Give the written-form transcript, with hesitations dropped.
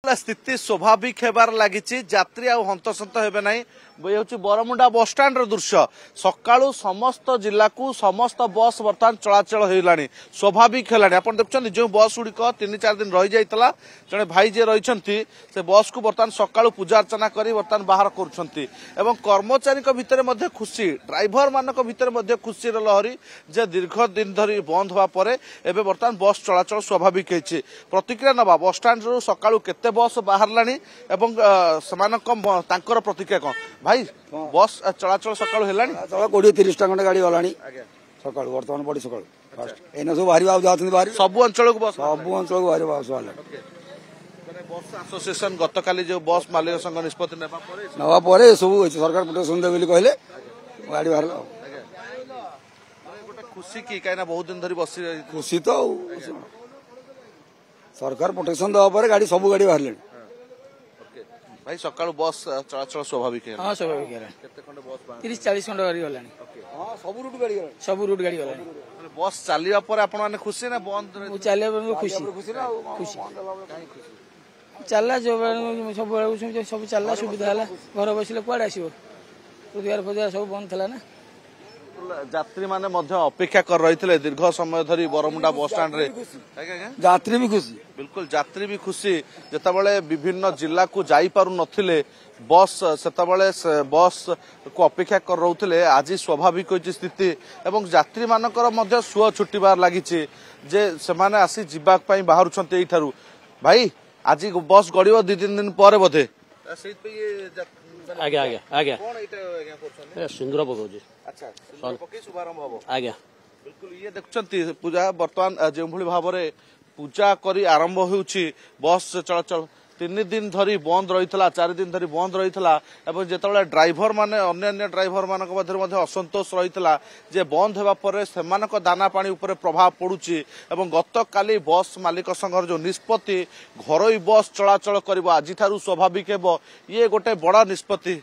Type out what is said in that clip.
स्थिति स्वाभाविक होबार लगी यात्री आउ हंतसंत हेबे नहीं ये हूँ बरमुंडा बस स्टाण्ड दृश्य सकाळु समस्त जिला को समस्त बस बर्तमान चलाचल होलानी स्वाभाविक है आप देखुं जो बस गुड़िक 3-4 दिन रही जाइतला जड़े भाई जे रही से बस को बर्तमान सकाळु पूजा अर्चना कर बर्तमान बाहर कर कर्मचारी भितर खुशी ड्राइवर मान भितर खुशी लहरी जे दीर्घ दिन धरी बंद हवा पर एबे बर्तमान बस चलाचल स्वाभाविक है प्रतिक्रिया नवा बस स्टाण्ड रु सकाळु केते बस बाहरलानी एवं तांकर प्रतिक्रिया कौन भाई बस चलाचल सकाळु हेलानी 20-30 टा खंडे गाड़ी गलानी सकाळु वर्तमान बड़ी सकाळु फास्ट एना सब बाहरी बाबू जाथन बाहरी सब अंचल को बस बाहरी बस वाले माने बस एसोसिएशन गतकाली जो बस मालिक संघ निष्पत्ति नवा परे सब सरकार प्रोटेक्शन दे बोली कहले गाड़ी बाहरला खुशी की काइना बहुत दिन धरी बसी खुशी तो सरकार प्रोटेक्शन देवा पर गाड़ी सब गाड़ी बाहरले भाई सकाळु बस चलाचल स्वाभाविक है हां स्वाभाविक है केते खंड बस 30-40 खंड गाड़ी गलानी हां सब रूट गाड़ी गलानी बस चलिया पर आपण माने खुशी ना बंद चलिया पर खुशी चलला जो सब चलला सुविधा हला घर बसिले कुआड आसीबो रोजगार फजगार सब बंद थला ना यात्री माने अपेक्षा कर रही दीर्घ समय धरी बरमुंडा बस स्टाण्ड रे यात्री भी खुशी बिल्कुल यात्री भी खुशी जेतबले विभिन्न जिला को जाई पारु नथिले बस सेतबले बस को अपेक्षा कर रहुथिले आज स्वाभाविक होची स्थिति एवं यात्री मानकर मध्य सुअ छुट्टीबार लागिछि जे सेमाने आसी जिबाक पई बाहर छन्ते एठारु भाई आज बस गड़ियो 2-3 दिन पर बोधे सेत पे आज्ञा आज्ञा आज्ञा कोन एटा आज्ञा करछन सिंदूर पकाउछि अच्छा सिंदूर पके शुभारंभ हबो आज्ञा बिल्कुल ये देखछंती पूजा वर्तमान जे भली भाबरे पूजा करी आरंभ होउछि बस चलाचल 3 दिन धरी बंद रहितला 4 दिन धरी बंद रहितला एवं जेतबले ड्राइवर माने अन्य ड्राइवर मानक मध्य असंतोष रहितला जे बंद हेबा परे सेमानक दाना पानी ऊपर प्रभाव पड़ुछि एवं गतकाली बस मालिक संघर जो निष्पत्ति घरोई बस चलाचल करिबो आजि थारु स्वाभाविक हेबो ये गोटे बड़ा निष्पत्ति।